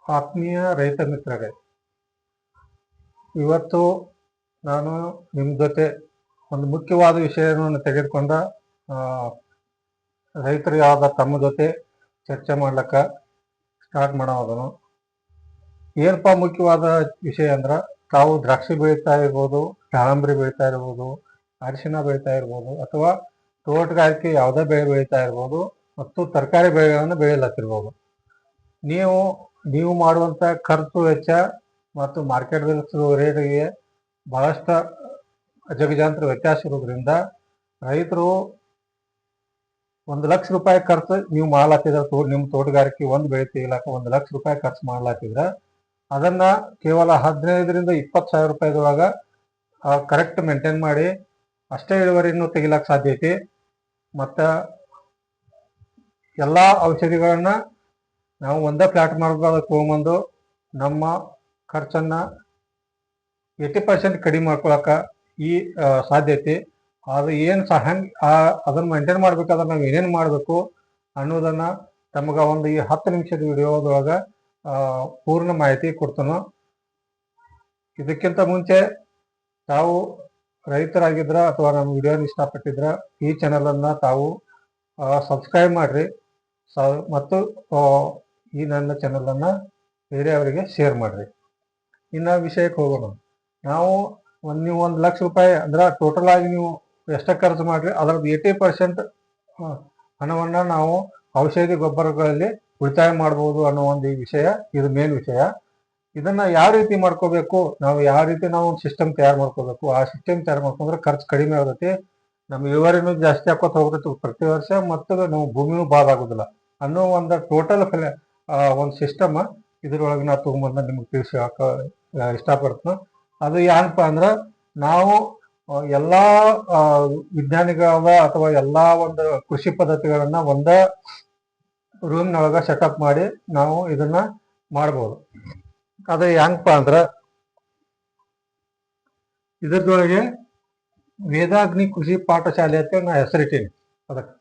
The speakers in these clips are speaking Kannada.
ಆತ್ಮೀಯ ರೈತ ಮಿತ್ರರೇ, ಇವತ್ತು ನಾನು ನಿಮ್ಮ ಜೊತೆ ಒಂದು ಮುಖ್ಯವಾದ ವಿಷಯವನ್ನು ತೆಗೆದುಕೊಂಡ ರೈತರಿಗಾದ ತಮ್ಮ ಜೊತೆ ಚರ್ಚೆ ಮಾಡ್ಲಿಕ್ಕ ಸ್ಟಾರ್ಟ್ ಮಾಡೋದನು. ಏನಪ್ಪ ಮುಖ್ಯವಾದ ವಿಷಯ ಅಂದ್ರೆ, ತಾವು ದ್ರಾಕ್ಷಿ ಬೆಳೀತಾ ಇರ್ಬೋದು, ದಾಳಂಬ್ರಿ ಬೆಳೀತಾ ಇರ್ಬೋದು, ಅರಿಶಿನ ಬೆಳೀತಾ ಇರ್ಬೋದು, ಅಥವಾ ತೋಟಗಾರಿಕೆ ಯಾವುದೇ ಬೆಳೆ ಬೆಳೀತಾ ಇರ್ಬೋದು, ಮತ್ತು ತರಕಾರಿ ಬೆಳೆಗಳನ್ನು ಬೆಳೆಯಲತ್ತಿರ್ಬೋದು. ನೀವು ಮಾಡುವಂಥ ಖರ್ಚು ವೆಚ್ಚ ಮತ್ತು ಮಾರ್ಕೆಟ್ದಲ್ಲಿ ಸಿಗುವ ರೇಟಿಗೆ ಬಹಳಷ್ಟು ಅಜಗಜಾಂತರ ವ್ಯತ್ಯಾಸ ಇರೋದ್ರಿಂದ ರೈತರು 1 ಲಕ್ಷ ರೂಪಾಯಿ ಖರ್ಚು ನೀವು ಮಾಡ್ಲಾತಿದ್ರೆ, ನಿಮ್ಮ ತೋಟಗಾರಿಕೆ ಒಂದು ಬೆಳೆ ತೆಗಿಲಾಕ 1 ಲಕ್ಷ ರೂಪಾಯಿ ಖರ್ಚು ಮಾಡ್ಲಾತಿದ್ರೆ, ಅದನ್ನ ಕೇವಲ 15ರಿಂದ 20 ಸಾವಿರ ರೂಪಾಯಿದೊಳಗ ಕರೆಕ್ಟ್ ಮೇಂಟೈನ್ ಮಾಡಿ ಅಷ್ಟೇ ಇಳುವರಿನೂ ತೆಗಿಲಾಕ ಸಾಧ್ಯ ಐತಿ. ಮತ್ತು ಎಲ್ಲ ಔಷಧಿಗಳನ್ನ ನಾವು ಒಂದೇ ಪ್ಲಾಟ್ಫಾರ್ಮ್ ತೊಗೊಂಬಂದು ನಮ್ಮ ಖರ್ಚನ್ನ 80% ಕಡಿಮೆ ಮಾಡ್ಕೊಳಕ ಈ ಸಾಧ್ಯತೆ. ಅದು ಏನು ಅದನ್ನು ಮೇಂಟೈನ್ ಮಾಡ್ಬೇಕಾದ್ರೆ ನಾವು ಏನೇನು ಮಾಡಬೇಕು ಅನ್ನೋದನ್ನ ತಮಗೆ ಒಂದು ಈ 10 ನಿಮಿಷದ ವಿಡಿಯೋದೊಳಗೆ ಪೂರ್ಣ ಮಾಹಿತಿ ಕೊಡ್ತಾನೋ. ಇದಕ್ಕಿಂತ ಮುಂಚೆ ತಾವು ರೈತರಾಗಿದ್ರ ಅಥವಾ ನಮ್ಮ ವಿಡಿಯೋನ ಇಷ್ಟಪಟ್ಟಿದ್ರ ಈ ಚಾನಲನ್ನು ತಾವು ಸಬ್ಸ್ಕ್ರೈಬ್ ಮಾಡ್ರಿ ಮತ್ತು ಈ ನನ್ನ ಚಾನಲನ್ನು ಬೇರೆಯವರಿಗೆ ಶೇರ್ ಮಾಡ್ರಿ. ಇನ್ನು ವಿಷಯಕ್ಕೆ ಹೋಗೋಣ. ನೀವು 1 ಲಕ್ಷ ರೂಪಾಯಿ ಅಂದ್ರೆ ಟೋಟಲ್ ಆಗಿ ನೀವು ಎಷ್ಟು ಖರ್ಚು ಮಾಡ್ರಿ ಅದರದ್ದು 80% ಹಣವನ್ನು ನಾವು ಔಷಧಿ ಗೊಬ್ಬರಗಳಲ್ಲಿ ಉಳಿತಾಯ ಮಾಡ್ಬೋದು ಅನ್ನೋ ಒಂದು ವಿಷಯ. ಇದು ಮೇನ್ ವಿಷಯ. ಇದನ್ನ ಯಾವ ರೀತಿ ಮಾಡ್ಕೋಬೇಕು, ಯಾವ ರೀತಿ ನಾವು ಒಂದು ಸಿಸ್ಟಮ್ ತಯಾರು ಮಾಡ್ಕೋಬೇಕು. ಆ ಸಿಸ್ಟಮ್ ತಯಾರು ಮಾಡ್ಕೊಂಡ್ರೆ ಖರ್ಚು ಕಡಿಮೆ ಆಗುತ್ತೆ, ನಮ್ಮ ಇಳುವರಿನೂ ಜಾಸ್ತಿ ಹಾಕೋತ ಹೋಗುತ್ತೆ ಪ್ರತಿ ವರ್ಷ, ಮತ್ತು ನಮ್ಮ ಭೂಮಿನೂ ಬಾದ್ ಆಗೋದಿಲ್ಲ ಅನ್ನೋ ಒಂದು ಟೋಟಲ್ ಒಂದು ಸಿಸ್ಟಮ್ ಇದ್ರೊಳಗೆ ನಾವು ತಗೊಂಬಂದ ನಿಮ್ಗೆ ತಿಳಿಸಿ ಇಷ್ಟಪಡ್ತೀನಿ. ಅದು ಏನಪ್ಪ ಅಂದ್ರೆ, ನಾವು ಎಲ್ಲ ವಿಜ್ಞಾನಿಗಳ ಅಥವಾ ಎಲ್ಲ ಒಂದು ಕೃಷಿ ಪದ್ಧತಿಗಳನ್ನ ಒಂದೇ ರೂಮ್ನೊಳಗೆ ಸೆಟಪ್ ಮಾಡಿ ನಾವು ಇದನ್ನ ಮಾಡ್ಬೋದು. ಅದು ಹೆಂಗಪ್ಪ ಅಂದ್ರೆ, ಇದ್ರದೊಳಗೆ ವೇದಾಗ್ನಿ ಕೃಷಿ ಪಾಠಶಾಲೆ ಅಂತ ನಾ ಹೆಸರಿಟ್ಟೀನಿ. ಅದಕ್ಕೆ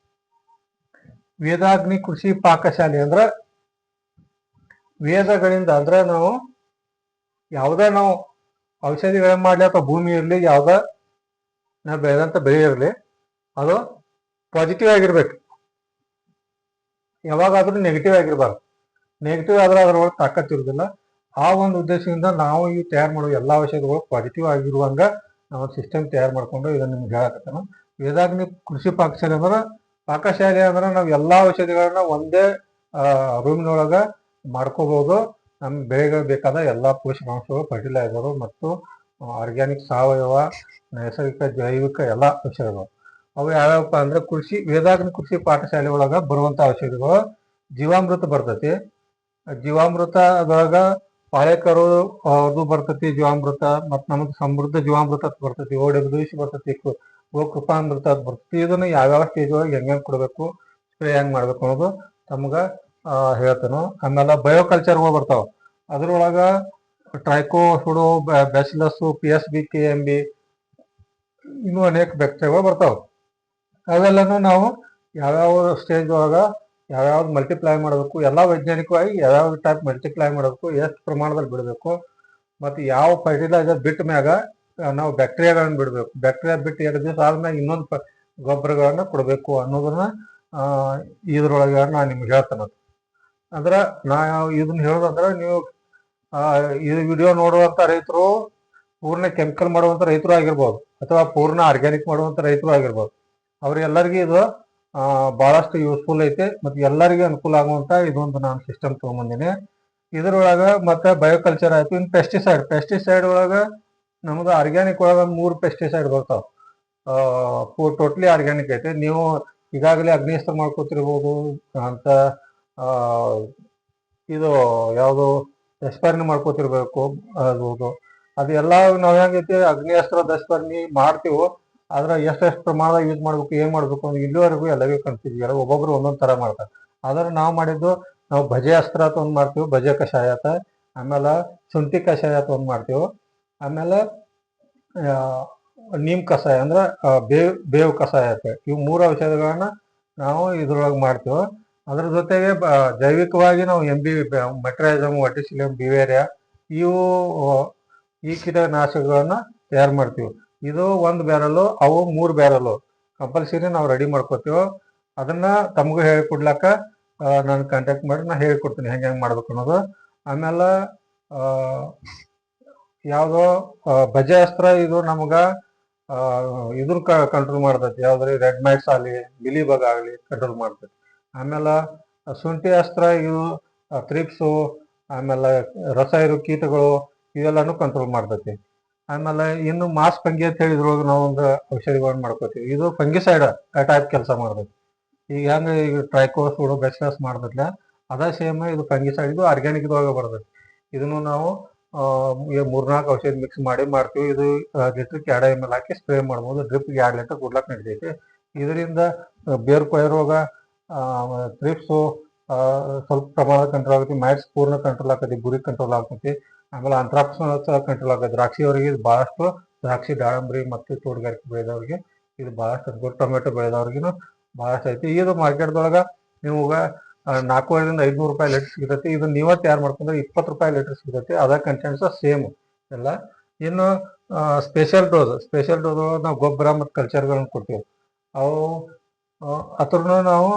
ವೇದಾಗ್ನಿ ಕೃಷಿ ಪಾಕಶಾಲೆ ಅಂದ್ರೆ, ವೇದಗಳಿಂದ ಅಂದ್ರೆ ನಾವು ಯಾವುದೇ ನಾವು ಔಷಧಿಗಳನ್ನ ಮಾಡಲಿ ಅಥವಾ ಭೂಮಿ ಇರಲಿ, ಯಾವುದೇ ನಾವು ಬೆಳೆದಂಥ ಬೆಳೆ ಇರಲಿ, ಅದು ಪಾಸಿಟಿವ್ ಆಗಿರ್ಬೇಕು. ಯಾವಾಗಾದ್ರೂ ನೆಗೆಟಿವ್ ಆಗಿರ್ಬಾರ್ದು. ನೆಗೆಟಿವ್ ಆದ್ರೆ ಅದರೊಳಗೆ ತಾಕತ್ ಇರುವುದಿಲ್ಲ. ಆ ಒಂದು ಉದ್ದೇಶದಿಂದ ನಾವು ಈ ತಯಾರು ಮಾಡುವ ಎಲ್ಲ ಔಷಧಿಗಳು ಪಾಸಿಟಿವ್ ಆಗಿರುವಂಗ ನಾವು ಸಿಸ್ಟಮ್ ತಯಾರು ಮಾಡ್ಕೊಂಡು ಇದನ್ನ ನಿಮ್ಗೆ ಹೇಳಕತ್ತಾನ. ವೇದಾಗ್ನಿ ಕೃಷಿ ಪಾಕಶಾಲೆ ಅಂದ್ರೆ ನಾವು ಎಲ್ಲ ಔಷಧಿಗಳನ್ನ ಒಂದೇ ರೂಮಿನೊಳಗ ಮಾಡ್ಕೋಬಹುದು. ನಮ್ಮ ಬೆಳೆಗಳು ಬೇಕಾದ ಎಲ್ಲ ಪೋಷಕಾಂಶಗಳು, ಫರ್ಟಿಲೈಸರು ಮತ್ತು ಆರ್ಗ್ಯಾನಿಕ್, ಸಾವಯವ, ನೈಸರ್ಗಿಕ, ಜೈವಿಕ ಎಲ್ಲ ಔಷಧಿಗಳು. ಅವು ಯಾವ್ಯಾವಪ್ಪ ಅಂದ್ರೆ, ವೇದಾಗ್ನಿ ಕೃಷಿ ಪಾಠಶಾಲೆ ಒಳಗ ಬರುವಂತ ಔಷಧಿಗಳು ಜೀವಾಮೃತ ಬರ್ತೈತಿ. ಜೀವಾಮೃತ ಅದೊಳಗ ಪಾಳೆಕರು ಅದು ಬರ್ತೈತಿ ಜೀವಾಮೃತ, ಮತ್ತು ನಮಗೆ ಸಮೃದ್ಧ ಜೀವಾಮೃತ ಬರ್ತೈತಿ, OWC ಬರ್ತೈತಿ, ಗೋಕೃಪಾಮೃತ ಅದು ಬರ್ತೈತಿ. ಇದನ್ನು ಯಾವ್ಯಾವ ಸ್ಟೇಜ್ ಒಳಗೆ ಹೆಂಗೆ ಕೊಡಬೇಕು, ಸ್ಪ್ರೇ ಹೆಂಗ್ ಮಾಡ್ಬೇಕು ಅನ್ನೋದು ತಮ್ಗ ಹೇಳ್ತಾನು. ಆಮೇಲೆ ಬಯೋಕಲ್ಚರ್ಗಳು ಬರ್ತಾವ. ಅದ್ರೊಳಗ ಟ್ರೈಕೋಸುಡೋ, ಬ್ಯಾಸಿಲಸ್, PSB, KMB ಇನ್ನೂ ಅನೇಕ ಬ್ಯಾಕ್ಟೀರಿಯಾಗಳು ಬರ್ತಾವ. ಅವೆಲ್ಲನೂ ನಾವು ಯಾವ್ಯಾವ ಸ್ಟೇಜ್ ಒಳಗ ಯಾವ್ಯಾವ್ದು ಮಲ್ಟಿಪ್ಲೈ ಮಾಡಬೇಕು, ಎಲ್ಲ ವೈಜ್ಞಾನಿಕವಾಗಿ ಯಾವ್ಯಾವ ಟೈಪ್ ಮಲ್ಟಿಪ್ಲೈ ಮಾಡಬೇಕು, ಎಷ್ಟು ಪ್ರಮಾಣದಲ್ಲಿ ಬಿಡಬೇಕು, ಮತ್ತು ಯಾವ ಫರ್ಟಿಲೈಸರ್ ಬಿಟ್ಟ ಮ್ಯಾಗ ನಾವು ಬ್ಯಾಕ್ಟೀರಿಯಾಗಳನ್ನ ಬಿಡಬೇಕು, ಬ್ಯಾಕ್ಟೀರಿಯಾ ಬಿಟ್ಟು 2 ದಿವಸ ಆದ್ಮೇಲೆ ಇನ್ನೊಂದು ಗೊಬ್ಬರಗಳನ್ನ ಕೊಡಬೇಕು ಅನ್ನೋದನ್ನ ಇದ್ರೊಳಗೆ ನಾನು ನಿಮ್ಗೆ ಹೇಳ್ತೇನೆ. ಅಂದ್ರೆ ಇದನ್ನ ಹೇಳೋದಂದ್ರೆ, ನೀವು ಈ ವಿಡಿಯೋ ನೋಡುವಂತ ರೈತರು ಪೂರ್ಣ ಕೆಮಿಕಲ್ ಮಾಡುವಂತ ರೈತರು ಆಗಿರ್ಬೋದು, ಅಥವಾ ಪೂರ್ಣ ಆರ್ಗ್ಯಾನಿಕ್ ಮಾಡುವಂತ ರೈತರು ಆಗಿರ್ಬೋದು. ಅವ್ರೆಲ್ಲರಿಗೂ ಇದು ಬಹಳಷ್ಟು ಯೂಸ್ಫುಲ್ ಐತೆ ಮತ್ತು ಎಲ್ಲರಿಗೂ ಅನುಕೂಲ ಆಗುವಂತ ಇದೊಂದು ನಾನು ಸಿಸ್ಟಮ್ ತಗೊಂಬಂದಿನಿ. ಇದ್ರೊಳಗ ಮತ್ತೆ ಬಯೋಕಲ್ಚರ್ ಆಯ್ತು. ಇನ್ನು ಪೆಸ್ಟಿಸೈಡ್ ಒಳಗ ನಮ್ದು ಆರ್ಗ್ಯಾನಿಕ್ ಒಳಗ 3 ಪೆಸ್ಟಿಸೈಡ್ ಬರ್ತಾವ. ಟೋಟ್ಲಿ ಆರ್ಗ್ಯಾನಿಕ್ ಐತೆ. ನೀವು ಈಗಾಗಲೇ ಅಗ್ನಿಸ್ತ್ರ ಮಾಡ್ಕೋತಿರ್ಬೋದು ಅಂತ ಇದು ಯಾವುದು ದಶಪರ್ಣಿ ಮಾಡ್ಕೋತಿರ್ಬೇಕು ಆಗ್ಬೋದು. ಅದೆಲ್ಲ ನಾವು ಹೆಂಗೈತಿ, ಅಗ್ನಿಸ್ತ್ರ ದಶಪರ್ಣಿ ಮಾಡ್ತೀವೋ ಆದ್ರೆ ಎಷ್ಟು ಪ್ರಮಾಣದಾಗ ಯೂಸ್ ಮಾಡ್ಬೇಕು, ಏನ್ ಮಾಡ್ಬೇಕು ಅಂದ್ರೆ ಇಲ್ಲಿವರೆಗೂ ಎಲ್ಲರಿಗೂ ಕನ್ಫ್ಯೂಸ್. ಒಬ್ಬೊಬ್ರು ಒಂದೊಂದ್ ತರ ಮಾಡ್ತಾರೆ. ಆದ್ರೆ ನಾವು ಭಜೆ ಅಸ್ತ್ರ ಅಂತ ಒಂದ್ ಮಾಡ್ತೀವಿ, ಭಜೆ ಕಷಾಯ ಅಂತ. ಆಮೇಲೆ ಶುಂಠಿ ಕಷಾಯ ಅಂತ ಒಂದ್ ಮಾಡ್ತೀವಿ. ಆಮೇಲೆ ನೀಮ್ ಕಷಾಯ ಅಂದ್ರೆ ಬೇವು ಕಷಾಯ ಅಂತ. ಇವು 3 ಔಷಧಿಗಳನ್ನ ನಾವು ಇದ್ರೊಳಗೆ ಮಾಡ್ತೀವಿ. ಅದ್ರ ಜೊತೆಗೆ ಜೈವಿಕವಾಗಿ ನಾವು ಮೆಟ್ರೈಸಮ್, ವರ್ಟಿಸಿಲಿಯಂ, ಬಿವೇರಿಯಾ ಇವು ಈ ಕೀಟನಾಶಕಗಳನ್ನ ತಯಾರು ಮಾಡ್ತೀವಿ. ಇದು ಒಂದು ಬ್ಯಾರಲ್ಲು, ಅವು 3 ಬ್ಯಾರಲ್ಲು ಕಂಪಲ್ಸರಿ ನಾವು ರೆಡಿ ಮಾಡ್ಕೋತೀವಿ. ಅದನ್ನ ತಮಗೂ ಹೇಳಿಕೊಡ್ಲಕ್ಕ ನಾನು ಕಾಂಟ್ಯಾಕ್ಟ್ ಮಾಡಿ ನಾ ಹೇಳ್ಕೊಡ್ತೀನಿ ಹೆಂಗೆ ಮಾಡ್ಬೇಕು ಅನ್ನೋದು. ಆಮೇಲೆ ಯಾವುದೋ ಬಜೆ ಅಸ್ತ್ರ, ಇದು ನಮ್ಗೆ ಇದನ್ನ ಕಂಟ್ರೋಲ್ ಮಾಡ್ತೈತಿ. ಯಾವ್ದ್ರಿ ರೆಡ್ ಮೈಟ್ಸ್ ಆಗಲಿ, ಬಿಲಿ ಬಗ್ ಆಗಲಿ ಕಂಟ್ರೋಲ್ ಮಾಡ್ತೈತಿ. ಆಮೇಲೆ ಶುಂಠಿ ಅಸ್ತ್ರ, ಇವು ಥ್ರಿಪ್ಸು, ಆಮೇಲೆ ರಸ ಇರೋ ಕೀಟಗಳು ಇವೆಲ್ಲಾನು ಕಂಟ್ರೋಲ್ ಮಾಡ್ತೈತಿ. ಆಮೇಲೆ ಇನ್ನು ಮಾಸ್ ಫಂಗಿ ಅಂತ ಹೇಳಿದ್ರೊಳಗೆ ನಾವು ಒಂದು ಔಷಧಿಗಳನ್ನ ಮಾಡ್ಕೋತೀವಿ. ಇದು ಫಂಗಿಸೈಡ್ ಟೈಪ್ ಕೆಲಸ ಮಾಡ್ತೈತಿ. ಈಗ ಹೆಂಗೆ ಈಗ ಟ್ರೈಕೋಸೋಡು ಬೆಸ್ಲಸ್ ಮಾಡ್ತೈತಿಲ್ಲ, ಅದೇ ಸೇಮ್ ಇದು ಫಂಗಿಸೈಡ್. ಇದು ಆರ್ಗ್ಯಾನಿಕ್ದೊಳಗೆ ಬರ್ತೈತಿ. ಇದನ್ನು ನಾವು 3-4 ಔಷಧಿ ಮಿಕ್ಸ್ ಮಾಡಿ ಮಾಡ್ತೀವಿ. ಇದು ಲೀಟ್ರಿಗೆ 2 ml ಹಾಕಿ ಸ್ಪ್ರೇ ಮಾಡ್ಬೋದು. ಡ್ರಿಪ್ಗೆ 2 ಲೀಟರ್ ಕೊಡ್ಲಕ್ಕೆ ನಡಿತೈತಿ. ಇದರಿಂದ ಬೇರು ಕೊಳೆ ರೋಗ, ಥ್ರಿಪ್ಸು ಸ್ವಲ್ಪ ಪ್ರಮಾಣದ ಕಂಟ್ರೋಲ್ ಆಗೈತಿ. ಮೈಟ್ಸ್ ಪೂರ್ಣ ಕಂಟ್ರೋಲ್ ಆಗ್ತೈತಿ. ಗುರಿ ಕಂಟ್ರೋಲ್ ಆಗ್ತೈತಿ. ಆಮೇಲೆ ಅಂತ್ರಾಕ್ಸ್ ಕಂಟ್ರೋಲ್ ಆಗುತ್ತೆ. ದ್ರಾಕ್ಷಿಯವರಿಗೆ ಇದು ಭಾಳಷ್ಟು, ದ್ರಾಕ್ಷಿ, ದಾಳಂಬ್ರಿ ಮತ್ತು ತೋಟಗಾರಿಕೆ ಬೆಳೆದವ್ರಿಗೆ ಇದು ಭಾಳಷ್ಟು ಅನುಕೂಲ. ಟೊಮೆಟೊ ಬೆಳೆದವ್ರಿಗೂ ಭಾಳಷ್ಟು ಐತಿ. ಇದು ಮಾರ್ಕೆಟ್ದೊಳಗೆ ನಿಮ್ಗೆ 400ರಿಂದ 500 ರೂಪಾಯಿ ಲೀಟರ್ ಸಿಗ್ತೈತಿ. ಇದು ನೀವೇ ತಯಾರು ಮಾಡ್ಕೊಂಡ್ರೆ 20 ರೂಪಾಯಿ ಲೀಟರ್ ಸಿಗ್ತೈತಿ. ಅದ ಕಂಟೆಂಟ್ಸ್ ಸೇಮ್ ಎಲ್ಲ. ಇನ್ನು ಸ್ಪೆಷಲ್ ಡೋಸ್ ನಾವು ಗೊಬ್ಬರ ಮತ್ತು ಕಲ್ಚರ್ಗಳನ್ನ ಕೊಡ್ತೀವಿ. ಅವು ಅದ್ರೂ ನಾವು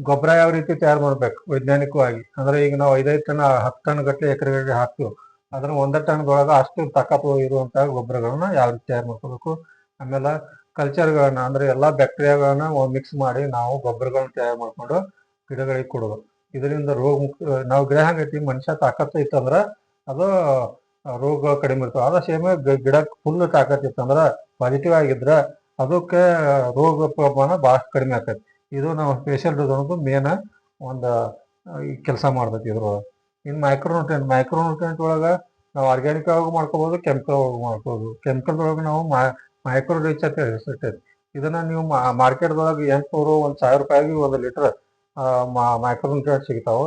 ಗೊಬ್ಬರ ಯಾವ ರೀತಿ ತಯಾರು ಮಾಡ್ಬೇಕು ವೈಜ್ಞಾನಿಕವಾಗಿ ಅಂದ್ರೆ, ಈಗ ನಾವು 5 ಟನ್ 10 ಟನ್ ಗಟ್ಟಲೆ ಎಕರೆಗಳಿಗೆ ಹಾಕ್ತೀವಿ. ಅದನ್ನ 1 ಟನ್ದೊಳಗೆ ಅಷ್ಟು ತಾಕತ್ತು ಇರುವಂತಹ ಗೊಬ್ಬರಗಳನ್ನ ಯಾವ ರೀತಿ ತಯಾರು ಮಾಡ್ಕೋಬೇಕು. ಆಮೇಲೆ ಕಲ್ಚರ್ಗಳನ್ನ ಅಂದ್ರೆ ಎಲ್ಲಾ ಬ್ಯಾಕ್ಟೀರಿಯಾಗಳನ್ನ ಮಿಕ್ಸ್ ಮಾಡಿ ನಾವು ಗೊಬ್ಬರಗಳನ್ನ ತಯಾರು ಮಾಡ್ಕೊಂಡು ಗಿಡಗಳಿಗೆ ಕೊಡೋದು. ಇದರಿಂದ ರೋಗ ಮುಕ್ತ, ನಾವು ಗಿಡ ಹಂಗೈತಿ, ಮನುಷ್ಯ ತಾಕತ್ತು ಇತ್ತಂದ್ರ ಅದು ರೋಗಗಳು ಕಡಿಮೆ ಇರ್ತಾವೆ. ಅದ ಸೇಮ್ ಗಿಡಕ್ಕೆ ಫುಲ್ ತಾಕತ್ ಇತ್ತಂದ್ರ, ಪಾಸಿಟಿವ್ ಆಗಿದ್ರ ಅದಕ್ಕೆ ರೋಗ ಪ್ರಮಾಣ ಭಾಳಷ್ಟು ಕಡಿಮೆ ಆಗ್ತೈತಿ. ಇದು ನಾವು ಸ್ಪೆಷಲ್ ಡೋಸ್ ಅನ್ನೋದು ಮೇನ್ ಒಂದು ಕೆಲಸ ಮಾಡ್ತೈತಿ ಇದ್ರೊಳಗೆ. ಇನ್ನು ಮೈಕ್ರೋನ್ಯೂಟ್ರಿಯೆಂಟ್ ಒಳಗೆ ನಾವು ಆರ್ಗ್ಯಾನಿಕ್ ಆಗಿ ಮಾಡ್ಕೋಬಹುದು, ಕೆಮಿಕಲ್ ಒಳಗೆ ಮಾಡ್ಕೋಬಹುದು. ಕೆಮಿಕಲ್ ಒಳಗೆ ನಾವು ಮೈಕ್ರೋ ರಿಚ್ ಅಂತ ಹೇಳಿರ್ತೈತಿ. ಇದನ್ನ ನೀವು ಮಾರ್ಕೆಟ್ದೊಳಗೆ 800, 1000 ರೂಪಾಯಿಗೆ 1 ಲೀಟರ್ ಮೈಕ್ರೋನ್ಯೂಟ್ರಿಯೆಂಟ್ ಸಿಗ್ತಾವೆ.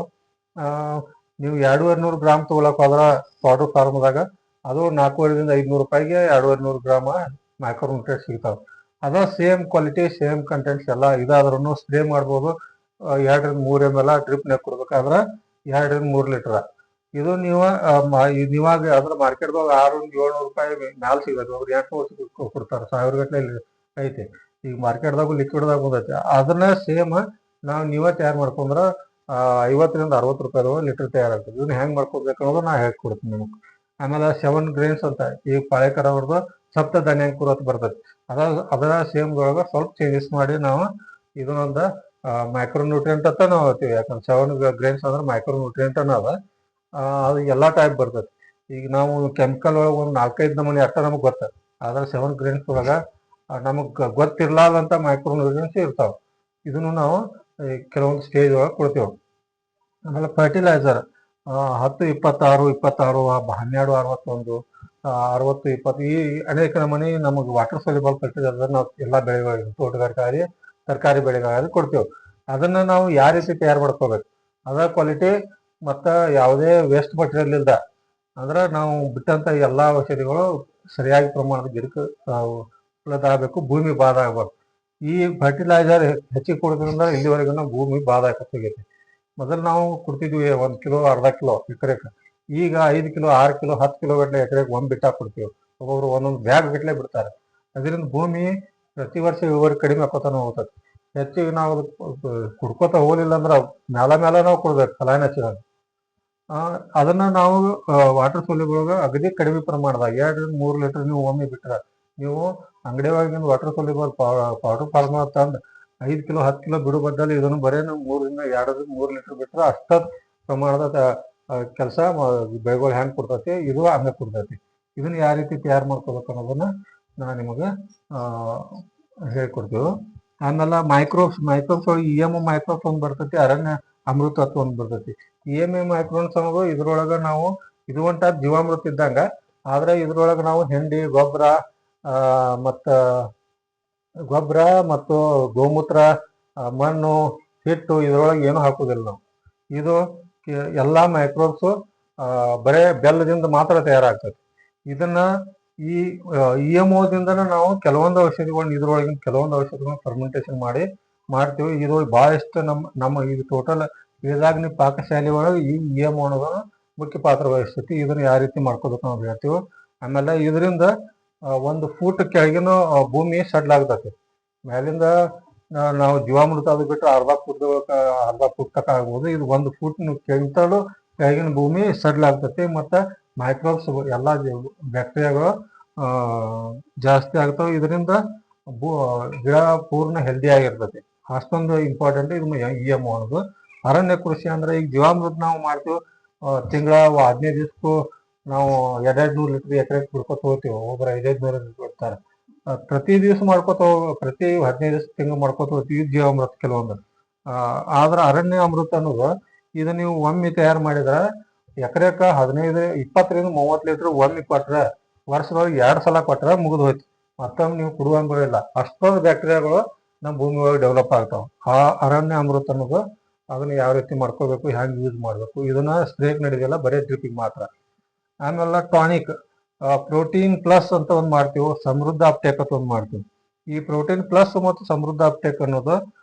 ನೀವು 200-250 ಗ್ರಾಮ್ ತೊಗೊಳಕ್ ಹೋದ್ರ ಪೌಡರ್ ಫಾರ್ಮ್ದಾಗ ಅದು 400ರಿಂದ 500 ರೂಪಾಯಿಗೆ 200 ಗ್ರಾಮ್ ಮೈಕ್ರೋನ್ಯೂಟ್ರಿಯೆಂಟ್ ಸಿಗ್ತಾವೆ. ಅದ ಸೇಮ್ ಕ್ವಾಲಿಟಿ, ಸೇಮ್ ಕಂಟೆಂಟ್ಸ್ ಎಲ್ಲ ಇದಾದ್ರೂ ಸ್ಪ್ರೇ ಮಾಡ್ಬೋದು. 2-3 ml ಡ್ರಿಪ್ನಾಗ ಕೊಡ್ಬೇಕಾದ್ರೆ 2-3 ಲೀಟರ್. ಇದು ನೀವಾಗ ಅದ್ರ ಮಾರ್ಕೆಟ್ದಾಗ 600-700 ರೂಪಾಯಿ ಮ್ಯಾಲ ಸಿಗತ್ತೆ. ಅವ್ರು 800 ಕೊಡ್ತಾರೆ, 1000 ಗಟ್ಟಲೆ ಐತಿ. ಈಗ ಮಾರ್ಕೆಟ್ದಾಗು ಲಿಕ್ವಿಡ್ದಾಗ ಬಂದೈತಿ. ಅದನ್ನ ಸೇಮ್ ನೀವೇ ತಯಾರು ಮಾಡ್ಕೊಂಡ್ರ 50ರಿಂದ 60 ರೂಪಾಯಿ ಲೀಟರ್ ತಯಾರಾಗ್ತದೆ. ಇದನ್ನ ಹೆಂಗ್ ಮಾಡ್ಕೋಬೇಕು ಅನ್ನೋದು ನಾ ಹೇಳ್ಕೊಡ್ತೀನಿ ನಿಮಗೆ. ಆಮೇಲೆ 7 ಗ್ರೇನ್ಸ್ ಅಂತ ಈಗ ಪಾಳೇಕರ್ ಅವ್ರದ್ದು ಸಪ್ತ ಧಾನ್ಯಾಂಕುರ ಅಂತ ಬರ್ತೈತಿ. ಅದರ ಸೇಮ್ದೊಳಗೆ ಸ್ವಲ್ಪ ಚೇಂಜಸ್ ಮಾಡಿ ನಾವು ಇದನ್ನೊಂದು ಮೈಕ್ರೋನ್ಯೂಟ್ರಿಯೆಂಟ್ ಅಂತ ನಾವು ಹೇಳ್ತೀವಿ. ಯಾಕಂದ್ರೆ 7 ಗ್ರೇನ್ಸ್ ಅಂದ್ರೆ ಮೈಕ್ರೋನ್ಯೂಟ್ರಿಯೆಂಟ್ ಅನ್ನೋದ. ಅದು ಎಲ್ಲಾ ಟೈಪ್ ಬರ್ತೈತಿ. ಈಗ ನಾವು ಕೆಮಿಕಲ್ ಒಳಗೆ ಒಂದು 4-5 ನಮೂನಿ ಅಷ್ಟ ನಮಗೆ ಗೊತ್ತ. ಆದ್ರೆ 7 ಗ್ರೇನ್ಸ್ ಒಳಗ ನಮಗ್ ಗೊತ್ತಿರ್ಲಾರ್ದಂತ ಮೈಕ್ರೋನ್ಯೂಟ್ರಿಯೆಂಟ್ಸ್ ಇರ್ತಾವ. ಇದನ್ನು ನಾವು ಕೆಲವೊಂದು ಸ್ಟೇಜ್ ಒಳಗೆ ಕೊಡ್ತೇವೆ. ಆಮೇಲೆ ಫರ್ಟಿಲೈಸರ್ 10-26, 12, 12-61, 60-20 ಈ ಅನೇಕ ನಮೂನಿ ನಮಗೆ ವಾಟರ್ ಸೊಲ್ಯುಬಲ್ ಫರ್ಟಿಲೈಸರ್ ನಾವು ಎಲ್ಲಾ ಬೆಳೆಗಳಿಗೆ, ತೋಟಗಾರಿಕೆ, ತರಕಾರಿ ಬೆಳೆಗಾಗಲಿ ಕೊಡ್ತೇವೆ. ಅದನ್ನ ನಾವು ಯಾವ ರೀತಿ ತಯಾರು ಮಾಡ್ಕೋಬೇಕು, ಅದ ಕ್ವಾಲಿಟಿ ಮತ್ತು ಯಾವುದೇ ವೇಸ್ಟ್ ಮಟೀರಿಯಲ್ ಇಲ್ದ ಅಂದ್ರೆ ನಾವು ಬಿಟ್ಟಂತ ಎಲ್ಲಾ ಔಷಧಿಗಳು ಸರಿಯಾಗಿ ಪ್ರಮಾಣದ ಗಿಡಕ್ಕೆ ಉಪಲಬ್ಧ ಆಗಬೇಕು, ಭೂಮಿ ಬಾಧ ಆಗಬಾರ್ದು. ಈ ಫರ್ಟಿಲೈಸರ್ ಹೆಚ್ಚಿಗೆ ಕೊಡೋದ್ರಿಂದ ಇಲ್ಲಿವರೆಗೂ ಭೂಮಿ ಬಾಧ ಆಗೈತಿ. ಮೊದಲು ನಾವು ಕೊಡ್ತಿದ್ವಿ 1 ಕಿಲೋ, ಅರ್ಧ ಕಿಲೋ ಎಕರೆಗೆ. ಈಗ 5 ಕಿಲೋ, 6 ಕಿಲೋ, 10 ಕಿಲೋ ಗಟ್ಟಲೆ ಎಕರೆಗೆ ಒಂದು ಬಿಟ್ಟ ಕೊಡ್ತೀವಿ. ಒಬ್ಬೊಬ್ರು ಒಂದೊಂದು ಬ್ಯಾಗ್ ಗಟ್ಟಲೆ ಬಿಡ್ತಾರೆ. ಅದರಿಂದ ಭೂಮಿ ಪ್ರತಿ ವರ್ಷ ಇಳುವರಿ ಕಡಿಮೆ ಆಕೋತಾನೆ ಹೋಗ್ತದೆ. ಹೆಚ್ಚಿಗೆ ನಾವು ಕುಡ್ಕೋತ ಹೋಗಲಿಲ್ಲ ಅಂದ್ರೆ ಮೇಲ ನಾವು ಕೊಡ್ಬೇಕು ಫಲಾನಚಿನ. ಅದನ್ನ ನಾವು ವಾಟರ್ ಸೊಲ್ಯುಬಲ್ ಅಗದಿ ಕಡಿಮೆ ಪ್ರಮಾಣದಾಗ 2-3 ಲೀಟರ್ ನೀವು ಒಮ್ಮೆ ಬಿಟ್ರೆ, ನೀವು ಅಂಗಡಿ ಒಳಗಿಂದ ವಾಟರ್ ಸೊಲ್ಯುಬಲ್ ಪೌಡರ್ ಫಾರ್ಮ್ ತಂದು 5 ಕಿಲೋ 10 ಕಿಲೋ ಬಿಡು ಬದ್ದಲ್ಲಿ ಇದನ್ನು ಬರೀ 2-3 ಲೀಟರ್ ಬಿಟ್ರೆ ಅಷ್ಟ ಪ್ರಮಾಣದ ಕೆಲಸ ಬೆಳೆಗಳು ಹೆಂಗೆ ಕೊಡ್ತೈತಿ, ಇದು ಹಂಗೆ ಕೊಡ್ತೈತಿ. ಇದನ್ನ ಯಾವ ರೀತಿ ತಯಾರು ಮಾಡ್ಕೋಬೇಕು ಅನ್ನೋದನ್ನ ನಾ ನಿಮಗೆ ಹೇಳ್ಕೊಡ್ತೀವಿ. ಆಮೇಲೆ ಮೈಕ್ರೋಬ್ಸ್ ಒಳಗೆ EMO ಮೈಕ್ರೋಬ್ಸ್ ಒಂದು ಬರ್ತೈತಿ, ಅರಣ್ಯ ಅಮೃತ ಅಂತ ಒಂದು ಬರ್ತೈತಿ. EMO ಮೈಕ್ರೋಬ್ಸ್ ಅನ್ನೋದು ಇದ್ರೊಳಗೆ ನಾವು ಇದು ಒಂದ್ ಟೈಪ್ ಜೀವಾಮೃತ ಇದ್ದಂಗ, ಆದ್ರೆ ಇದ್ರೊಳಗೆ ನಾವು ಹೆಂಡಿ ಗೊಬ್ಬರ ಮತ್ತು ಗೋಮೂತ್ರ, ಮಣ್ಣು, ಹಿಟ್ಟು ಇದ್ರೊಳಗೆ ಏನು ಹಾಕುದಿಲ್ಲ ನಾವು. ಇದು ಎಲ್ಲಾ ಮೈಕ್ರೋಬ್ಸ್ ಬರೇ ಬೆಲ್ಲದಿಂದ ಮಾತ್ರ ತಯಾರಾಗ್ತದೆ. ಇದನ್ನ ಈ EMO ದಿಂದನ ನಾವು ಕೆಲವೊಂದು ಔಷಧಿಗಳನ್ನ ಇದ್ರೊಳಗಿನ ಕೆಲವೊಂದು ಔಷಧಿಗಳನ್ನ ಫರ್ಮೆಂಟೇಶನ್ ಮಾಡಿ ಮಾಡ್ತೀವಿ. ಇದು ಭಾಳಷ್ಟು ನಮ್ಮ ಇದು ಟೋಟಲ್ ವೇದಾಗ್ನಿ ಪಾಕಶಾಲೆ ಒಳಗೆ ಈ ನಿಯಮ ಅನ್ನೋದನ್ನು ಮುಖ್ಯ ಪಾತ್ರ ವಹಿಸ್ತೈತಿ. ಇದನ್ನ ಯಾವ ರೀತಿ ಮಾಡ್ಕೋಬೇಕು ನಾವು ಹೇಳ್ತೀವಿ. ಆಮೇಲೆ ಇದರಿಂದ 1 ಫೂಟ್ ಕೆಳಗಿನ ಭೂಮಿ ಸಡ್ಲ್ ಆಗ್ತೈತಿ. ಮೇಲಿಂದ ನಾವು ಜೀವಾಮೃತ ಅದು ಬಿಟ್ಟರೆ ಅರ್ಧ ಫುಟ್ ತಕ ಆಗ್ಬೋದು. ಇದು 1 ಫೂಟ್ ಕೆಂತಲು ಕೆಳಗಿನ ಭೂಮಿ ಸಡ್ಲ್ ಆಗ್ತೈತಿ. ಮತ್ತು ಮೈಕ್ರೋಬ್ಸ್ ಎಲ್ಲ ಬ್ಯಾಕ್ಟೀರಿಯಾಗಳು ಜಾಸ್ತಿ ಆಗ್ತಾವೆ. ಇದರಿಂದ ಗಿಡ ಪೂರ್ಣ ಹೆಲ್ದಿ ಆಗಿರ್ತೈತಿ. ಅಷ್ಟೊಂದು ಇಂಪಾರ್ಟೆಂಟ್ ಇದು EM ಅನ್ನೋದು. ಅರಣ್ಯ ಕೃಷಿ ಅಂದ್ರೆ ಈಗ ಜೀವಾಮೃತ ನಾವು ಮಾಡ್ತೀವಿ, ತಿಂಗಳ 15 ದಿವಸಕ್ಕೂ ನಾವು 200 ಲೀಟರ್ ಎಕರೆಗೆ ಬಿಡ್ಕೊತ ಹೋಗ್ತೀವಿ. ಒಬ್ಬರು 500 ಲೀಟರ್ ಬಿಡ್ತಾರೆ. ಪ್ರತಿ ದಿವಸ ಪ್ರತಿ 15 ದಿವಸ ತಿಂಗಳು ಮಾಡ್ಕೊತ ಹೋಗ್ತೀವಿ ಜೀವಾಮೃತ ಕೆಲವೊಂದು. ಆದ್ರೆ ಅರಣ್ಯ ಅಮೃತ ಅನ್ನೋದು ಇದು ನೀವು ಒಮ್ಮೆ ತಯಾರು ಮಾಡಿದ್ರೆ ಎಕರೆಕ 20ರಿಂದ 30 ಲೀಟರ್ ಒಮ್ಮೆ ಕೊಟ್ರೆ ವರ್ಷದೊಳಗೆ 2 ಸಲ ಕೊಟ್ರೆ ಮುಗಿದು ಹೋಯ್ತು. ಮತ್ತೊಮ್ಮೆ ನೀವು ಕುಡುವಂಗಿಲ್ಲ. ಅಷ್ಟೊಂದು ಬ್ಯಾಕ್ಟೀರಿಯಾಗಳು ನಮ್ಮ ಭೂಮಿ ಒಳಗೆ ಡೆವಲಪ್ ಆಗ್ತಾವೆ. ಆ ಅರಣ್ಯ ಅಮೃತ ಅನ್ನೋದು ಅದನ್ನ ಯಾವ ರೀತಿ ಮಾಡ್ಕೋಬೇಕು, ಹ್ಯಾಂಗೆ ಯೂಸ್ ಮಾಡಬೇಕು, ಇದನ್ನ ಸ್ಪ್ರೇಕ್ ನಡೆದಿಲ್ಲ, ಬರೀ ಡ್ರಿಪ್ಪಿಗೆ ಮಾತ್ರ. ಆಮೇಲೆ ಟಾನಿಕ್ ಪ್ರೋಟೀನ್ ಪ್ಲಸ್ ಅಂತ ಒಂದು ಮಾಡ್ತೀವಿ, ಸಮೃದ್ಧ ಅಪ್ಟೇಕ್ ಅಂತ ಒಂದು ಮಾಡ್ತೀವಿ. ಈ ಪ್ರೋಟೀನ್ ಪ್ಲಸ್ ಮತ್ತು ಸಮೃದ್ಧ ಅಪ್ಟೇಕ್ ಅನ್ನೋದು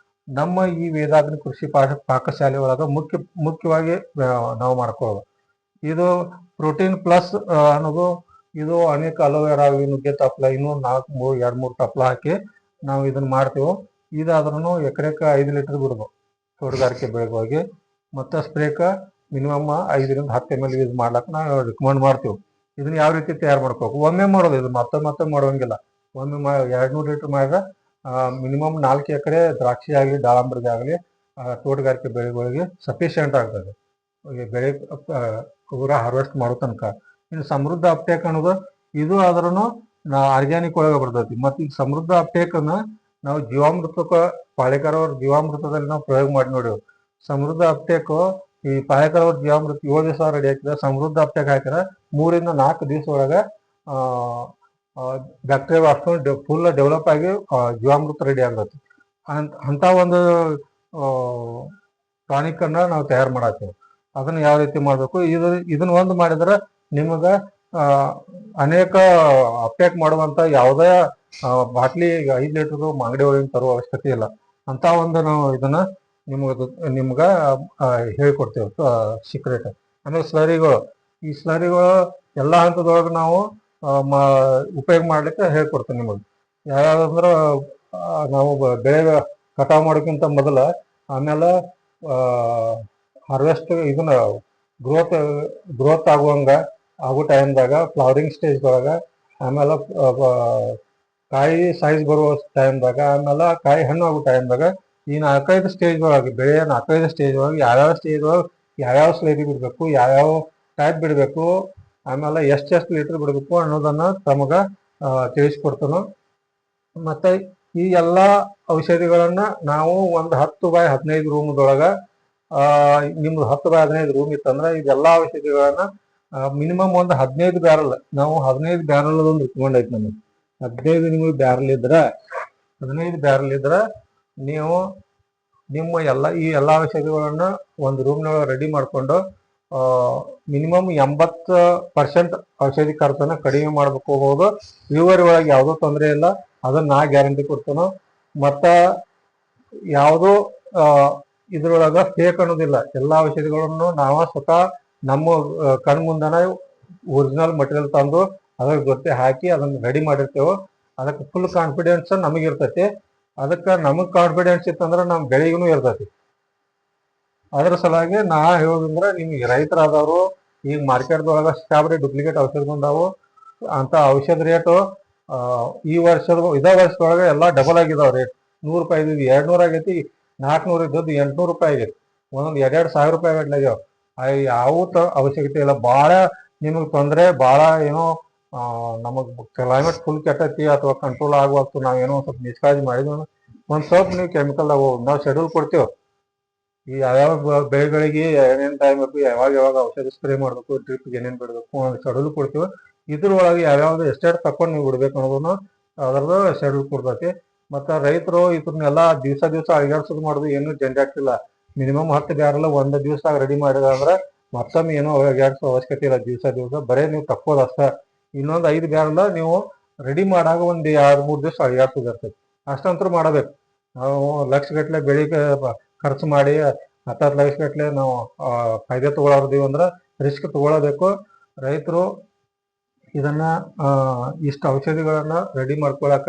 ನಮ್ಮ ಈ ವೇದಾಗ್ನಿ ಕೃಷಿ ಪಾಕಶಾಲೆ ಒಳಗೆ ಮುಖ್ಯವಾಗಿ ನಾವು ಮಾಡ್ಕೊಳ್ಳೋದು. ಇದು ಪ್ರೋಟೀನ್ ಪ್ಲಸ್ ಅನ್ನೋದು ಇದು ಅನೇಕ ಅಲೋವೆರಾ ನುಗ್ಗೆ ತಪ್ಪಲ ಇನ್ನೂ 2-3 ತಪ್ಪಲ ಹಾಕಿ ನಾವು ಇದನ್ನ ಮಾಡ್ತೀವಿ. ಇದಾದ್ರೂ ಎಕರೆಕ 5 ಲೀಟರ್ ಬಿಡ್ಬೋದು ತೋಟಗಾರಿಕೆ ಬೆಳೆಗಳಿಗೆ. ಮತ್ತು ಸ್ಪ್ರೇಕ ಮಿನಿಮಮ್ 5ರಿಂದ 10 ml ಯೂಸ್ ಮಾಡ್ಲಿಕ್ಕೆ ನಾವು ರಿಕಮೆಂಡ್ ಮಾಡ್ತೀವಿ. ಇದನ್ನ ಯಾವ ರೀತಿ ತಯಾರು ಮಾಡ್ಕೋಬೇಕು, ಒಮ್ಮೆ ಮಾಡೋದು. ಇದು ಮತ್ತೆ ಮಾಡೋಂಗಿಲ್ಲ. ಒಮ್ಮೆ 200 ಲೀಟರ್ ಮಾಡಿದ್ರೆ ಮಿನಿಮಮ್ 4 ಎಕರೆ ದ್ರಾಕ್ಷಿ ಆಗಲಿ ದಾಳಂಬ್ರಿಗೆ ಆಗಲಿ ತೋಟಗಾರಿಕೆ ಬೆಳೆಗಳಿಗೆ ಸಫಿಷಿಯೆಂಟ್ ಆಗ್ತದೆ ಬೆಳೆ ಪೂರ ಹಾರ್ವೆಸ್ಟ್ ಮಾಡೋ ತನಕ. ಇನ್ನು ಸಮೃದ್ಧ ಅಪ್ಟೇಕ್ ಅನ್ನೋದು ಇದು ಆದ್ರೂ ಆರ್ಗ್ಯಾನಿಕ್ ಒಳಗೆ ಬರ್ತೈತಿ. ಮತ್ತು ಈಗ ಸಮೃದ್ಧ ಅಪ್ಟೇಕನ್ನ ನಾವು ಜೀವಾಮೃತಕ್ಕೆ ಪಾಳೇಕರ್ ಅವ್ರ ಜೀವಾಮೃತದಲ್ಲಿ ನಾವು ಪ್ರಯೋಗ ಮಾಡಿ ನೋಡಿವಿ. ಸಮೃದ್ಧ ಅಪ್ಟೇಕು ಈ ಪಾಳೇಕರ್ ಅವ್ರ ಜೀವಾಮೃತ 7 ದಿವಸ ರೆಡಿ ಹಾಕಿದ್ರೆ ಸಮೃದ್ಧ ಅಪ್ಟೇಕ್ ಹಾಕಿದ್ರೆ 3ರಿಂದ 4 ದಿವಸ ಒಳಗೆ ಬ್ಯಾಕ್ಟೀರಿಯಾ ಅಷ್ಟೊಂದು ಫುಲ್ ಡೆವಲಪ್ ಆಗಿ ಜೀವಾಮೃತ ರೆಡಿ ಆಗ್ತೈತಿ. ಅಂತ ಒಂದು ಟಾನಿಕ್ ಅನ್ನ ನಾವು ತಯಾರು ಮಾಡತ್ತೀವಿ. ಅದನ್ನ ಯಾವ ರೀತಿ ಮಾಡಬೇಕು, ಇದನ್ನ ಒಂದು ಮಾಡಿದ್ರೆ ನಿಮಗೆ ಅನೇಕ ಅಪ್ಟೇಕ್ ಮಾಡುವಂತ ಯಾವುದೇ ಬಾಟ್ಲಿ 5 ಲೀಟರ್ ಅಂಗಡಿ ಒಳಗೆ ತರುವ ಅವಶ್ಯಕತೆ ಇಲ್ಲ. ಅಂತ ಒಂದು ನಾವು ಇದನ್ನ ನಿಮ್ಗೆ ಹೇಳ್ಕೊಡ್ತೇವೆ ಸೀಕ್ರೆಟ್. ಆಮೇಲೆ ಸ್ಲರಿಗಳು, ಈ ಸ್ಲರಿಗಳು ಎಲ್ಲ ಹಂತದೊಳಗೆ ನಾವು ಉಪಯೋಗ ಮಾಡ್ಲಿಕ್ಕೆ ಹೇಳ್ಕೊಡ್ತೇವೆ ನಿಮಗೆ. ಯಾವ್ಯಾವಂದ್ರೆ ನಾವು ಬೆಳೆ ಕಟಾವು ಮಾಡೋಕ್ಕಿಂತ ಮೊದಲ, ಆಮೇಲೆ ಹಾರ್ವೆಸ್ಟ್ ಇದನ್ನ ಗ್ರೋತ್ ಆಗೋ ಟೈಮ್ದಾಗ ಫ್ಲವರಿಂಗ್ ಸ್ಟೇಜ್ ಒಳಗ, ಆಮೇಲೆ ಕಾಯಿ ಸೈಜ್ ಬರುವ ಟೈಮ್ದಾಗ, ಆಮೇಲೆ ಕಾಯಿ ಹಣ್ಣು ಆಗೋ ಟೈಮ್ದಾಗ, ಈ 4-5 ಸ್ಟೇಜ್ ಒಳಗೆ ಬೆಳೆಯ 4-5 ಸ್ಟೇಜ್ ಒಳಗೆ ಯಾವ್ಯಾವ ಸ್ಟೇಜ್ ಒಳಗೆ ಯಾವ್ಯಾವ ಸ್ಲೈರಿ ಬಿಡಬೇಕು, ಯಾವ್ಯಾವ ಟೈಪ್ ಬಿಡಬೇಕು, ಆಮೇಲೆ ಎಷ್ಟು ಲೀಟರ್ ಬಿಡಬೇಕು ಅನ್ನೋದನ್ನ ತಮಗೆ ತಿಳಿಸ್ಕೊಡ್ತಾನು. ಮತ್ತೆ ಈ ಎಲ್ಲ ಔಷಧಿಗಳನ್ನ ನಾವು ಒಂದು 10x15 ರೂಮ್ದೊಳಗೆ, ನಿಮ್ದು 10x15 ರೂಮ್ ಇತ್ತಂದ್ರೆ ಇದೆಲ್ಲ ಔಷಧಿಗಳನ್ನ ಮಿನಿಮಮ್ ಒಂದು 15 ಬ್ಯಾರಲ್, ನಾವು 15 ಬ್ಯಾರಲ್ ಒಂದು ರಿಕಮೆಂಡ್ ಐತಿ ನಮಗೆ. 15 ನಿಮಗೆ ಬ್ಯಾರಲ್ ಇದ್ರೆ 15 ಬ್ಯಾರಲ್ ಇದ್ರೆ ನೀವು ನಿಮ್ಮ ಈ ಎಲ್ಲ ಔಷಧಿಗಳನ್ನ ಒಂದು ರೂಮ್ನೊಳಗೆ ರೆಡಿ ಮಾಡ್ಕೊಂಡು ಮಿನಿಮಮ್ 80% ಔಷಧಿ ಖರ್ಚನ್ನ ಕಡಿಮೆ ಮಾಡ್ಬೇಕು ಹೋಗೋದು. ಇಳುವರಿ ಒಳಗೆ ಯಾವುದೋ ತೊಂದರೆ ಇಲ್ಲ, ಅದನ್ನ ನಾ ಗ್ಯಾರಂಟಿ ಕೊಡ್ತಾನೋ. ಮತ್ತ ಯಾವುದೋ ಇದ್ರೊಳಗ ಫೇಕ್ ಅನ್ನೋದಿಲ್ಲ. ಎಲ್ಲ ಔಷಧಿಗಳನ್ನು ನಾವು ಸ್ವತಃ ನಮ್ಮ ಕಣ್ ಮುಂದನ ಒರಿಜಿನಲ್ ಮಟೀರಿಯಲ್ ತಂದು ಅದ್ರ ಜೊತೆ ಹಾಕಿ ಅದನ್ನ ರೆಡಿ ಮಾಡಿರ್ತೇವೆ. ಅದಕ್ಕೆ ಫುಲ್ ಕಾನ್ಫಿಡೆನ್ಸ್ ನಮಗಿರ್ತೈತಿ. ಅದಕ್ಕೆ ನಮಗ್ ಕಾನ್ಫಿಡೆನ್ಸ್ ಇತ್ತಂದ್ರೆ ನಮ್ಮ ಬೆಳೆಗೂ ಇರ್ತೈತಿ. ಅದ್ರ ಸಲುವಾಗಿ ನಾ ಹೇಳೋದಂದ್ರೆ, ನಿಮ್ಗೆ ರೈತರಾದವರು ಈಗ ಮಾರ್ಕೆಟ್ದೊಳಗ ಸಿಕ್ಕಾಬರಿ ಡೂಪ್ಲಿಕೇಟ್ ಔಷಧ ಬಂದಾವು. ಅಂತ ಔಷಧ ರೇಟು ಇದೇ ವರ್ಷದೊಳಗೆ ಎಲ್ಲ ಡಬಲ್ ಆಗಿದಾವ ರೇಟ್. 100 ರೂಪಾಯಿ ಇದ್ದು 200 ಆಗೈತಿ, 400 ಇದ್ದದ್ದು 800 ರೂಪಾಯಿ ಆಗೈತಿ. ಒಂದೊಂದು 2,000 ರೂಪಾಯಿ ಗಟ್ಲಾಗ್ಯಾವ. ಯಾವ ಅವಶ್ಯಕತೆ ಇಲ್ಲ. ಭಾಳ ನಿಮಗೆ ತೊಂದರೆ, ಭಾಳ ಏನೋ ನಮಗ್ ಕ್ಲೈಮೇಟ್ ಫುಲ್ ಕೆಟ್ಟೈತಿ ಅಥವಾ ಕಂಟ್ರೋಲ್ ಆಗುವಷ್ಟು ನಾವೇನೋ ಸ್ವಲ್ಪ ನಿಷ್ಕಾಳಜಿ ಮಾಡಿದ್ವಿ, ಒಂದು ಸ್ವಲ್ಪ ನೀವು ಕೆಮಿಕಲ್ ನಾವು ಶೆಡ್ಯೂಲ್ ಕೊಡ್ತೇವೆ. ಈ ಯಾವ್ಯಾವ ಬೆಳೆಗಳಿಗೆ ಏನೇನು ಟೈಮ್ ಬೇಕು, ಯಾವಾಗ ಔಷಧಿ ಸ್ಪ್ರೇ ಮಾಡಬೇಕು, ಡ್ರಿಪ್ಗೆ ಏನೇನು ಬಿಡಬೇಕು, ಒಂದು ಶೆಡ್ಯೂಲ್ ಕೊಡ್ತೀವಿ. ಇದ್ರೊಳಗೆ ಯಾವ್ಯಾವ್ದು ಎಷ್ಟೆಷ್ಟು ತಕೊಂಡು ನೀವು ಬಿಡ್ಬೇಕು ಅನ್ನೋದನ್ನು ಅದ್ರದ್ದು ಶೆಡ್ಯೂಲ್ ಕೊಡ್ತೈತಿ. ಮತ್ತು ರೈತರು ಇದನ್ನೆಲ್ಲ ದಿವಸ ಅಳಿಗಾಡ್ಸೋದು ಮಾಡೋದು ಏನು ಜಂಜಾಟ ಇಲ್ಲ. ಮಿನಿಮಮ್ 10 ಬ್ಯಾರಲ್ ಒಂದು ದಿವಸ ರೆಡಿ ಮಾಡಿದ ಅಂದ್ರೆ ಮತ್ತೊಮ್ಮೆ ಏನೋ ಅಳಿಗಾಡ್ಸೋ ಅವಶ್ಯಕತೆ ಇಲ್ಲ. ದಿವಸ ಬರೀ ನೀವು ತಕ್ಕೋದು ಅಷ್ಟೇ. ಇನ್ನೊಂದು 5 ಬ್ಯಾರಲ್ ನೀವು ರೆಡಿ ಮಾಡಾಗ ಒಂದು 2-3 ದಿವಸ ಅಳಿಗಾಡ್ಸೋದು ಇರ್ತೈತಿ. ಅಷ್ಟಂತರೂ ಮಾಡಬೇಕು. ನಾವು ಲಕ್ಷಗಟ್ಟಲೆ ಬೆಳಿಗ್ಗೆ ಖರ್ಚು ಮಾಡಿ 10 ಲಕ್ಷಗಟ್ಟಲೆ ನಾವು ಫಾಯ್ದೆ ತಗೊಳ್ಳೋರ್ದೀವಿ ಅಂದ್ರೆ ರಿಸ್ಕ್ ತಗೊಳ್ಳಬೇಕು. ರೈತರು ಇದನ್ನ ಇಷ್ಟು ಔಷಧಿಗಳನ್ನ ರೆಡಿ ಮಾಡ್ಕೊಳಕ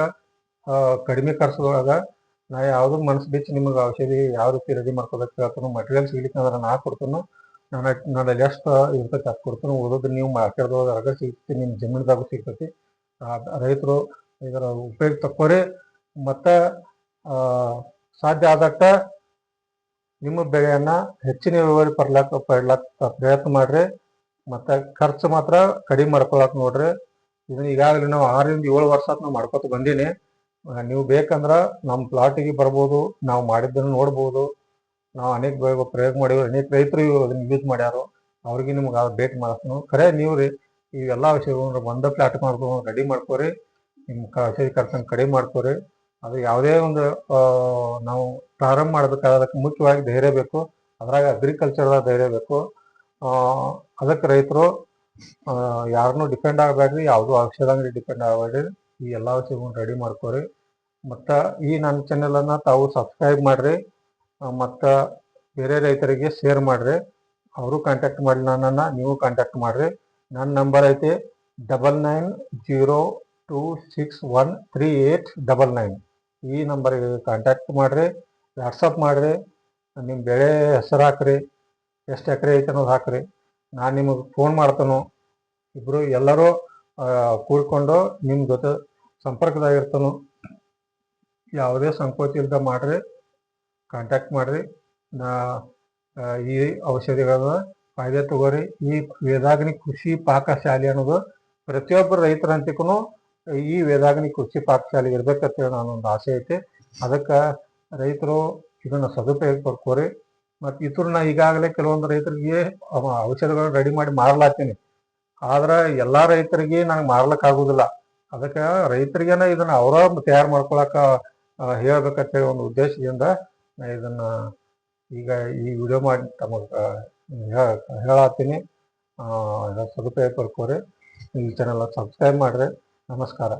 ಕಡಿಮೆ ಖರ್ಚುದೊಳಗ ನಾ ಯಾವ್ದು ಮನಸ್ಸು ಬಿಚ್ಚಿ ನಿಮಗೆ ಔಷಧಿ ಯಾವ ರೀತಿ ರೆಡಿ ಮಾಡ್ಕೋಬೇಕು ಹೇಳ್ತಾನು. ಮಟೀರಿಯಲ್ ಸಿಗ್ಲಿಕ್ಕೆ ಅಂದ್ರೆ ನಾ ಕೊಡ್ತಾನು. ನನ್ನಲ್ಲಿ ಎಷ್ಟು ಇರ್ತೈತಿ ಅದು ಕೊಡ್ತಾನು. ಉಳಿದ್ರೆ ನೀವು ಮಾರ್ಕೆಟ್ದೊಳಗೆ ಸಿಗ್ತೈತಿ, ನಿಮ್ಮ ಜಮೀನ್ದಾಗೂ ಸಿಗ್ತೈತಿ. ರೈತರು ಇದರ ಉಪಯೋಗ ತಕ್ಕೋರಿ. ಮತ್ತು ಸಾಧ್ಯ ಆದಟ್ಟ ನಿಮ್ಮ ಬೆಳೆಯನ್ನ ಹೆಚ್ಚಿನ ಇಳುವರಿ ಪಡ್ಲಾಕ ಪ್ರಯತ್ನ ಮಾಡ್ರಿ. ಮತ್ತು ಖರ್ಚು ಮಾತ್ರ ಕಡಿಮೆ ಮಾಡ್ಕೊಳಕ್ ನೋಡ್ರಿ. ಇದನ್ನ ಈಗಾಗಲೇ ನಾವು 6 ರಿಂದ 7 ವರ್ಷ ನಾವು ಮಾಡ್ಕೊತ ಬಂದೀನಿ. ನೀವು ಬೇಕಂದ್ರೆ ನಮ್ಮ ಪ್ಲಾಟಿಗೆ ಬರ್ಬೋದು, ನಾವು ಮಾಡಿದ್ದನ್ನು ನೋಡ್ಬೋದು. ನಾವು ಅನೇಕ ಪ್ರಯೋಗ ಮಾಡಿವಿ, ಅನೇಕ ರೈತರು ಅದನ್ನ ಯೂಸ್ ಮಾಡ್ಯಾರು. ಅವ್ರಿಗೆ ನಿಮ್ಗೆ ಭೇಟಿ ಮಾಡಿಸ್ತಾನು. ಖರೆ ನೀವು ರೀ ಇವೆಲ್ಲ ವಿಷಯಗಳು ಒಂದೇ ಪ್ಲಾಟ್ ಮಾಡ್ಕೊಂಡು ರೆಡಿ ಮಾಡ್ಕೋರಿ. ನಿಮ್ಮ ಔಷಧಿ ಖರ್ಚನ್ನು ಕಡಿಮೆ ಮಾಡ್ಕೋರಿ. ಅದು ಯಾವುದೇ ಒಂದು ನಾವು ಪ್ರಾರಂಭ ಮಾಡಬೇಕಾದಕ್ಕೆ ಮುಖ್ಯವಾಗಿ ಧೈರ್ಯ ಬೇಕು. ಅದ್ರಾಗ ಅಗ್ರಿಕಲ್ಚರ್ದಾಗ ಧೈರ್ಯ ಬೇಕು. ಅದಕ್ಕೆ ರೈತರು ಯಾರನ್ನೂ ಡಿಪೆಂಡ್ ಆಗಬೇಡ್ರಿ, ಯಾವುದೂ ಔಷಧ ಅಂಗಡಿ ಡಿಪೆಂಡ್ ಆಗಬೇಡ್ರಿ. ಈ ಎಲ್ಲ ವಿಷಯಗಳನ್ನ ರೆಡಿ ಮಾಡ್ಕೋರಿ. ಮತ್ತು ಈ ನನ್ನ ಚಾನೆಲನ್ನು ತಾವು ಸಬ್ಸ್ಕ್ರೈಬ್ ಮಾಡಿರಿ. ಮತ್ತು ಬೇರೆ ರೈತರಿಗೆ ಶೇರ್ ಮಾಡಿರಿ. ಅವರು ಕಾಂಟ್ಯಾಕ್ಟ್ ಮಾಡಿ ನನ್ನನ್ನು, ನೀವು ಕಾಂಟ್ಯಾಕ್ಟ್ ಮಾಡಿರಿ. ನನ್ನ ನಂಬರ್ ಐತಿ 9902613899. ಈ ನಂಬರಿಗೆ ಕಾಂಟ್ಯಾಕ್ಟ್ ಮಾಡಿರಿ, ವಾಟ್ಸಪ್ ಮಾಡಿರಿ. ನಿಮ್ಮ ಬೆಳೆ ಹೆಸರು ಹಾಕ್ರಿ, ಎಷ್ಟು ಎಕರೆ ಐತೆ ಅನ್ನೋದು ಹಾಕ್ರಿ. ನಾನು ನಿಮಗೆ ಫೋನ್ ಮಾಡ್ತಾನೋ. ಇಬ್ಬರು ಎಲ್ಲರೂ ಕೂಡ್ಕೊಂಡು ನಿಮ್ಮ ಜೊತೆ ಸಂಪರ್ಕದಾಗಿರ್ತಾನೋ. ಯಾವುದೇ ಸಂಕೋಚ ಇಲ್ಲದ ಮಾಡಿರಿ, ಕಾಂಟ್ಯಾಕ್ಟ್ ಮಾಡಿರಿ. ಈ ಔಷಧಿಗಳನ್ನ ಫಾಯ್ದೆ ತಗೋರಿ. ಈ ವೇದಾಗ್ನಿ ಕೃಷಿ ಪಾಕಶಾಲೆ ಅನ್ನೋದು ಪ್ರತಿಯೊಬ್ಬರು ರೈತರಂತಿಗೂ ಈ ವೇದಾಗ್ನಿ ಕೃಷಿ ಪಾಕಶಾಲೆ ಇರ್ಬೇಕಂತೇಳಿ ನಾನೊಂದು ಆಸೆ ಐತಿ. ಅದಕ್ಕೆ ರೈತರು ಇದನ್ನು ಸದುಪಯೋಗ ಪಡ್ಕೋರಿ. ಮತ್ತು ಇದ್ರನ್ನ ಈಗಾಗಲೇ ಕೆಲವೊಂದು ರೈತರಿಗೆ ಔಷಧಗಳನ್ನ ರೆಡಿ ಮಾಡಿ ಮಾರಲಾಗ್ತೀನಿ. ಆದ್ರೆ ಎಲ್ಲ ರೈತರಿಗೆ ನಂಗೆ ಮಾರ್ಲಿಕ್ಕೆ ಆಗೋದಿಲ್ಲ. ಅದಕ್ಕೆ ರೈತರಿಗೇನ ಇದನ್ನು ಅವರ ತಯಾರು ಮಾಡ್ಕೊಳಕ ಹೇಳ್ಬೇಕಂತೇಳಿ ಒಂದು ಉದ್ದೇಶದಿಂದ ನಾ ಇದನ್ನು ಈಗ ಈ ವಿಡಿಯೋ ಮಾಡಿ ತಮಗೆ ಹೇಳತ್ತೀನಿ. ಸದುಪಯೋಗ ಪಡ್ಕೋರಿ. ಈ ಚಾನಲ್ ಸಬ್ಸ್ಕ್ರೈಬ್ ಮಾಡಿರಿ. ನಮಸ್ಕಾರ.